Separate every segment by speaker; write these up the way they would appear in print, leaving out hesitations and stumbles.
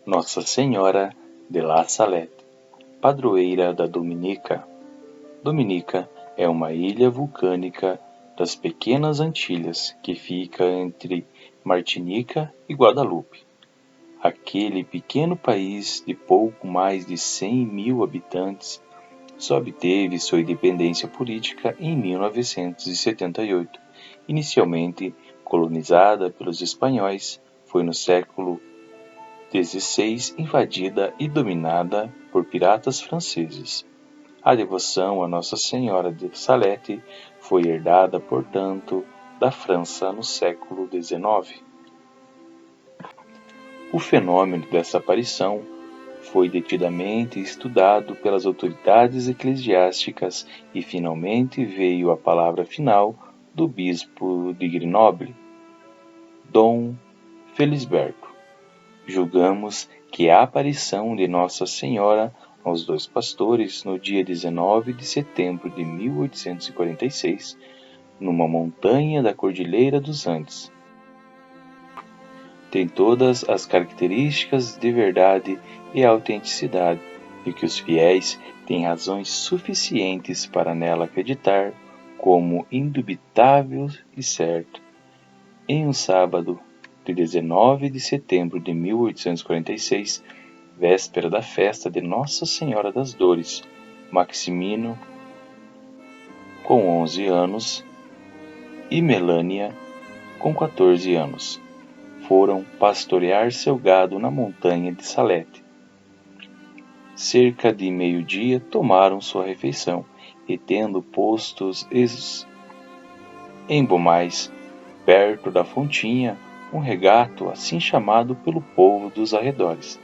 Speaker 1: Nossa Senhora de La Salette, padroeira da Dominica. Dominica é uma ilha vulcânica das Pequenas Antilhas que fica entre Martinica e Guadalupe. Aquele pequeno país de pouco mais de 100 mil habitantes só obteve sua independência política em 1978. Inicialmente colonizada pelos espanhóis, foi no século XVI invadida e dominada por piratas franceses. A devoção a Nossa Senhora de Salete foi herdada, portanto, da França no século XIX. O fenômeno dessa aparição foi detidamente estudado pelas autoridades eclesiásticas e finalmente veio a palavra final do bispo de Grenoble, Dom Felisberto. Julgamos que a aparição de Nossa Senhora aos dois pastores no dia 19 de setembro de 1846, numa montanha da Cordilheira dos Andes, tem todas as características de verdade e autenticidade, e que os fiéis têm razões suficientes para nela acreditar como indubitável e certo. Em um sábado de 19 de setembro de 1846, véspera da festa de Nossa Senhora das Dores, Maximino, com 11 anos, e Melânia, com 14 anos, foram pastorear seu gado na montanha de Salete. Cerca de meio-dia tomaram sua refeição, e tendo postos embomais perto da fontinha, um regato assim chamado pelo povo dos arredores,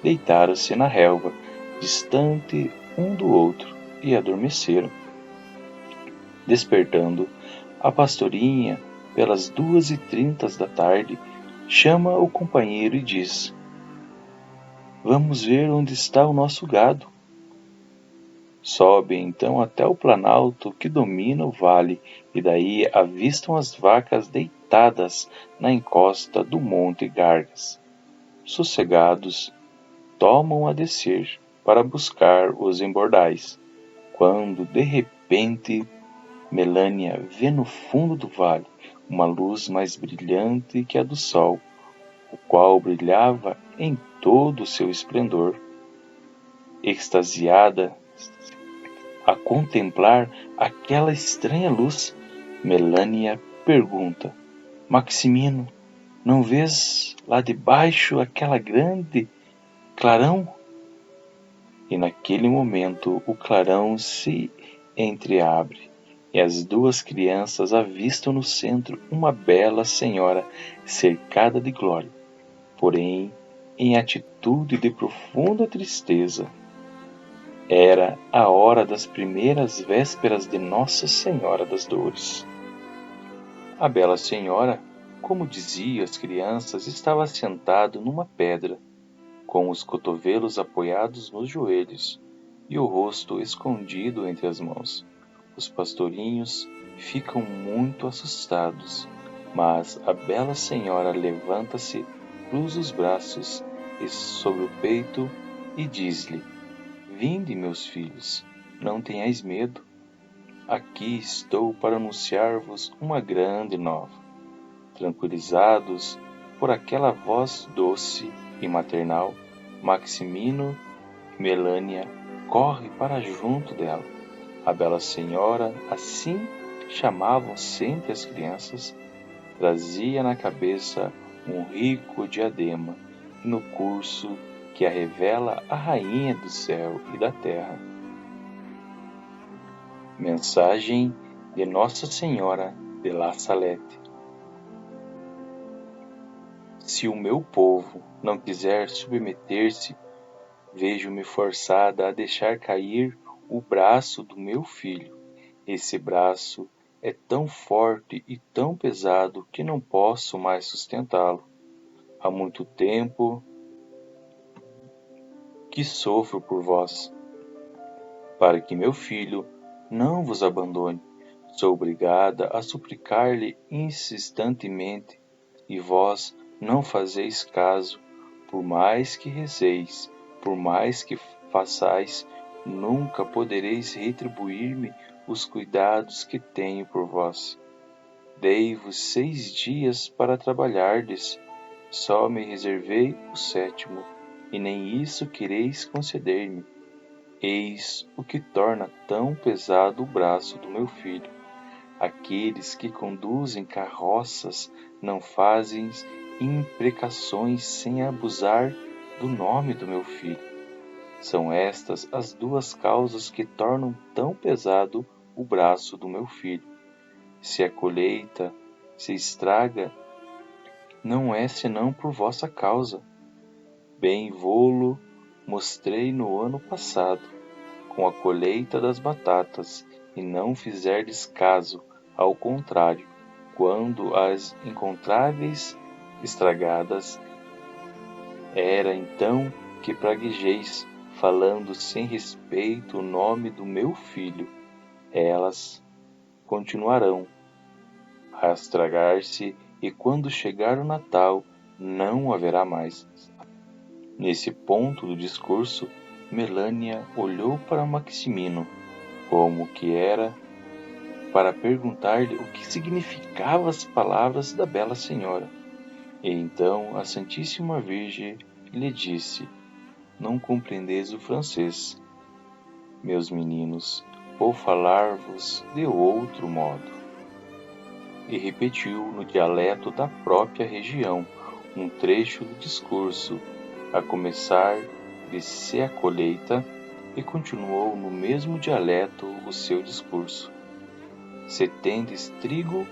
Speaker 1: deitaram-se na relva, distante um do outro, e adormeceram. Despertando, a pastorinha, pelas 2h30 da tarde, chama o companheiro e diz: "Vamos ver onde está o nosso gado." Sobem então até o planalto que domina o vale, e daí avistam as vacas deitadas na encosta do Monte Gargas. Sossegados, tomam a descer para buscar os embordais, quando de repente Melânia vê no fundo do vale uma luz mais brilhante que a do sol, o qual brilhava em todo o seu esplendor. Extasiada a contemplar aquela estranha luz, Melânia pergunta: "Maximino, não vês lá debaixo aquela grande clarão?" E naquele momento o clarão se entreabre, e as duas crianças avistam no centro uma bela senhora cercada de glória, porém em atitude de profunda tristeza. Era a hora das primeiras vésperas de Nossa Senhora das Dores. A bela senhora, como dizia as crianças, estava sentada numa pedra, com os cotovelos apoiados nos joelhos e o rosto escondido entre as mãos. Os pastorinhos ficam muito assustados, mas a bela senhora levanta-se, cruza os braços sobre o peito e diz-lhe: "Vinde, meus filhos, não tenhais medo. Aqui estou para anunciar-vos uma grande nova." Tranquilizados por aquela voz doce e maternal, Maximino e Melânia correm para junto dela. A bela senhora, assim chamavam sempre as crianças, trazia na cabeça um rico diadema, e no curso que a revela a rainha do céu e da terra. Mensagem de Nossa Senhora de La Salette. Se o meu povo não quiser submeter-se, vejo-me forçada a deixar cair o braço do meu filho. Esse braço é tão forte e tão pesado que não posso mais sustentá-lo. Há muito tempo que sofro por vós, para que meu filho não vos abandone. Sou obrigada a suplicar-lhe insistentemente, e vós não fazeis caso, Por mais que rezeis, por mais que façais, nunca podereis retribuir-me os cuidados que tenho por vós. Dei-vos 6 dias para trabalhardes, só me reservei o 7º, e nem isso quereis conceder-me. Eis o que torna tão pesado o braço do meu filho. Aqueles que conduzem carroças não fazem imprecações sem abusar do nome do meu filho. São estas as 2 causas que tornam tão pesado o braço do meu filho. Se a colheita se estraga, não é senão por vossa causa. Bem vô-lo mostrei no ano passado, com a colheita das batatas, e não fizerdes caso, ao contrário, quando as encontráveis estragadas, era então que praguejeis, falando sem respeito o nome do meu filho. Elas continuarão a estragar-se, e quando chegar o Natal, não haverá mais. Nesse ponto do discurso, Melânia olhou para Maximino, como que era para perguntar-lhe o que significavam as palavras da bela senhora. E então a Santíssima Virgem lhe disse: Não compreendeis o francês, meus meninos, vou falar-vos de outro modo. E repetiu no dialeto da própria região um trecho do discurso, a começar de se a colheita, e continuou no mesmo dialeto o seu discurso. Se tendes trigo,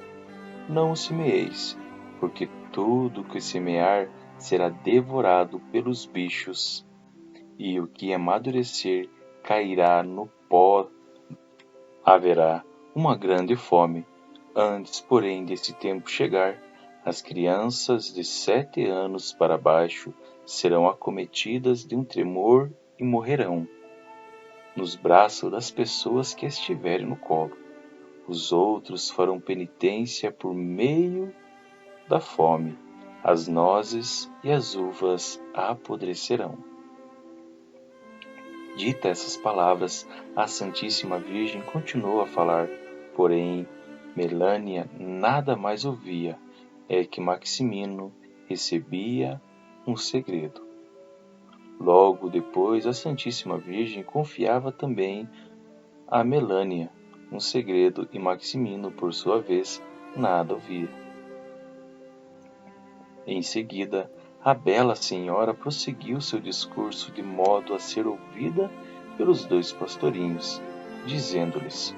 Speaker 1: não o semeeis, porque tudo que semear será devorado pelos bichos, e o que amadurecer cairá no pó. Haverá uma grande fome. Antes, porém, desse tempo chegar, as crianças de 7 anos para baixo serão acometidas de um tremor e morrerão nos braços das pessoas que estiverem no colo. Os outros farão penitência por meio da fome. As nozes e as uvas apodrecerão. Dita essas palavras, a Santíssima Virgem continuou a falar, porém Melânia nada mais ouvia, é que Maximino recebia um segredo. Logo depois, a Santíssima Virgem confiava também a Melânia um segredo, e Maximino, por sua vez, nada ouvia. Em seguida, a bela senhora prosseguiu seu discurso de modo a ser ouvida pelos 2 pastorinhos, dizendo-lhes: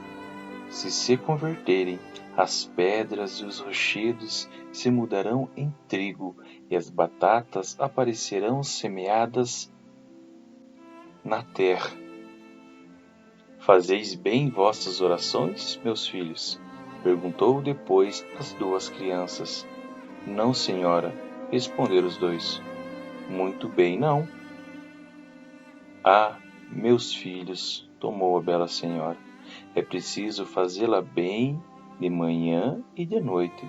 Speaker 1: Se se converterem, as pedras e os rochedos se mudarão em trigo, e as batatas aparecerão semeadas na terra. Fazeis bem vossas orações, meus filhos? Perguntou depois as 2 crianças. Não, senhora, responderam os 2. Muito bem, não. Ah, meus filhos, tomou a bela senhora, é preciso fazê-la bem de manhã e de noite.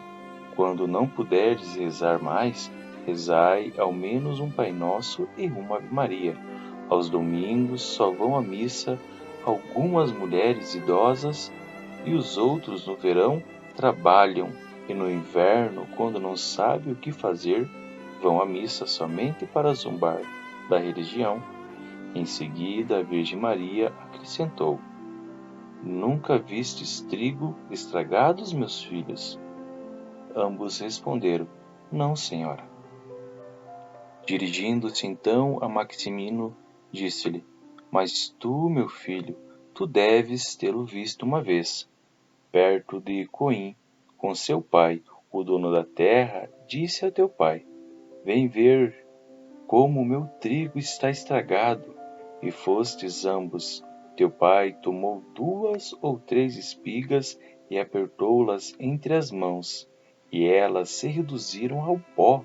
Speaker 1: Quando não puderdes rezar mais, rezai ao menos um Pai Nosso e uma Ave Maria. Aos domingos só vão à missa algumas mulheres idosas, e os outros no verão trabalham, e no inverno, quando não sabem o que fazer, vão à missa somente para zombar da religião. Em seguida, a Virgem Maria acrescentou: Nunca vistes trigo estragados, meus filhos? Ambos responderam: Não, senhora. Dirigindo-se então a Maximino, disse-lhe: Mas tu, meu filho, tu deves tê-lo visto uma vez, perto de Coim, com seu pai. O dono da terra disse a teu pai: Vem ver como o meu trigo está estragado. E fostes ambos. Teu pai tomou 2 ou 3 espigas e apertou-las entre as mãos, e elas se reduziram ao pó.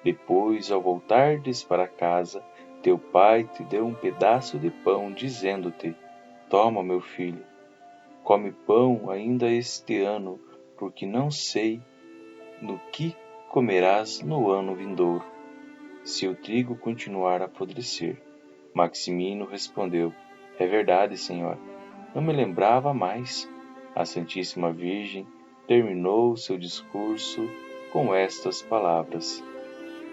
Speaker 1: Depois, ao voltardes para casa, teu pai te deu um pedaço de pão, dizendo-te: Toma, meu filho, come pão ainda este ano, porque não sei no que comerás no ano vindouro. se o trigo continuar a apodrecer. Maximino respondeu: É verdade, Senhora. Não me lembrava mais. A Santíssima Virgem terminou seu discurso com estas palavras: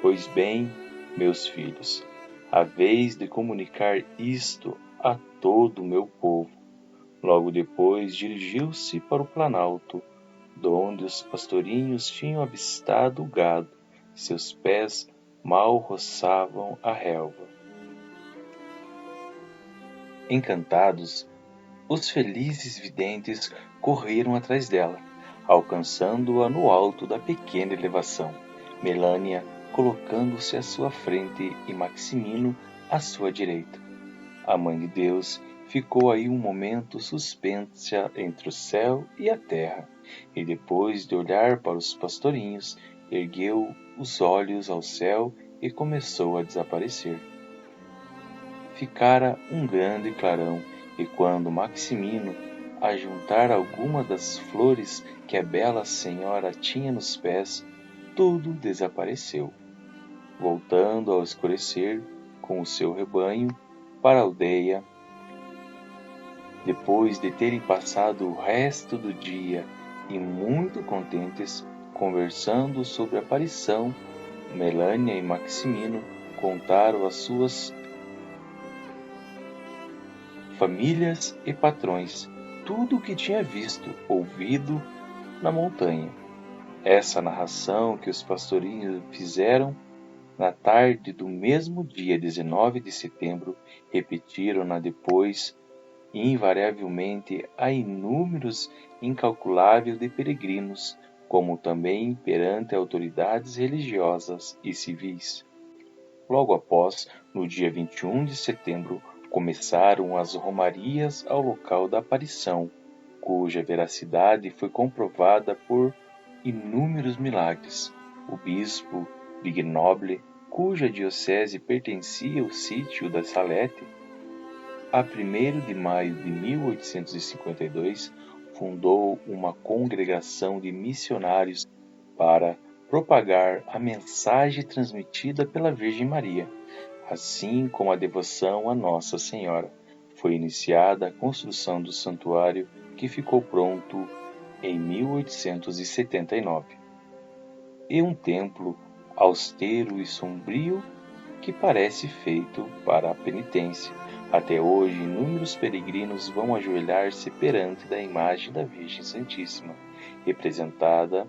Speaker 1: Pois bem, meus filhos, haveis de comunicar isto a todo o meu povo. Logo depois dirigiu-se para o planalto, donde os pastorinhos tinham avistado o gado. Seus pés mal roçavam a relva. Encantados, os felizes videntes correram atrás dela, alcançando-a no alto da pequena elevação, Melânia colocando-se à sua frente e Maximino à sua direita. A Mãe de Deus ficou aí um momento suspensa entre o céu e a terra, e depois de olhar para os pastorinhos, ergueu os olhos ao céu e começou a desaparecer. Ficara um grande clarão, e quando Maximino ajuntar alguma das flores que a bela senhora tinha nos pés, tudo desapareceu, voltando ao escurecer com o seu rebanho para a aldeia. Depois de terem passado o resto do dia e muito contentes conversando sobre a aparição, Melânia e Maximino contaram às suas famílias e patrões tudo o que tinha visto, ouvido na montanha. Essa narração que os pastorinhos fizeram na tarde do mesmo dia 19 de setembro, repetiram-na depois invariavelmente a inúmeros incalculável de peregrinos, como também perante autoridades religiosas e civis. Logo após, no dia 21 de setembro, começaram as romarias ao local da aparição, cuja veracidade foi comprovada por inúmeros milagres. O bispo Vignoble, cuja diocese pertencia ao sítio da Salete, a 1º de maio de 1852, fundou uma congregação de missionários para propagar a mensagem transmitida pela Virgem Maria, assim como a devoção a Nossa Senhora. Foi iniciada a construção do santuário, que ficou pronto em 1879, e um templo austero e sombrio que parece feito para a penitência. Até hoje, inúmeros peregrinos vão ajoelhar-se perante da imagem da Virgem Santíssima, representada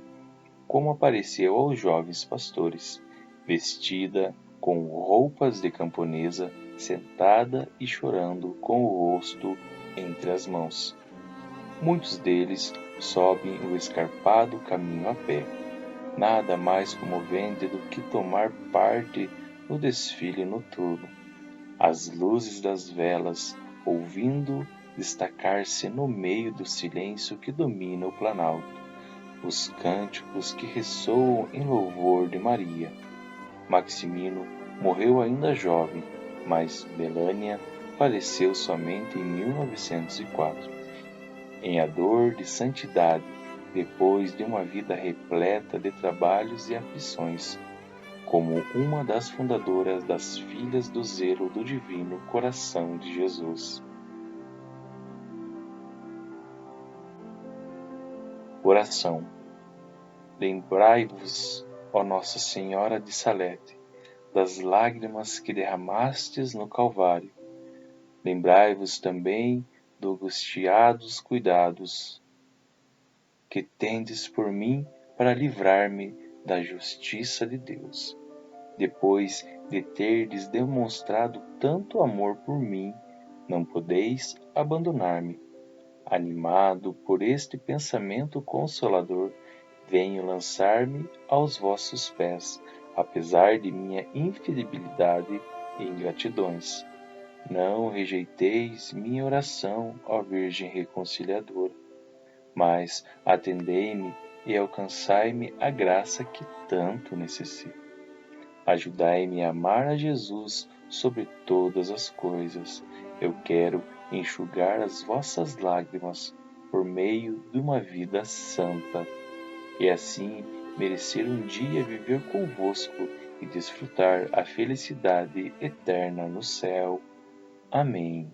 Speaker 1: como apareceu aos jovens pastores, vestida com roupas de camponesa, sentada e chorando com o rosto entre as mãos. Muitos deles sobem o escarpado caminho a pé. Nada mais comovente do que tomar parte no desfile noturno. As luzes das velas, ouvindo destacar-se no meio do silêncio que domina o planalto, os cânticos que ressoam em louvor de Maria. Maximino morreu ainda jovem, mas Melânia faleceu somente em 1904, em ardor de santidade, depois de uma vida repleta de trabalhos e aflições, como uma das fundadoras das Filhas do Zelo do Divino Coração de Jesus. Oração. Lembrai-vos, ó Nossa Senhora de Salete, das lágrimas que derramastes no Calvário. Lembrai-vos também dos angustiados cuidados que tendes por mim para livrar-me da justiça de Deus. Depois de terdes demonstrado tanto amor por mim, não podeis abandonar-me. Animado por este pensamento consolador, venho lançar-me aos vossos pés, apesar de minha infidelidade e ingratidões. Não rejeiteis minha oração, ó Virgem Reconciliadora, mas atendei-me e alcançai-me a graça que tanto necessito. Ajudai-me a amar a Jesus sobre todas as coisas. Eu quero enxugar as vossas lágrimas por meio de uma vida santa, e assim merecer um dia viver convosco e desfrutar a felicidade eterna no céu. Amém.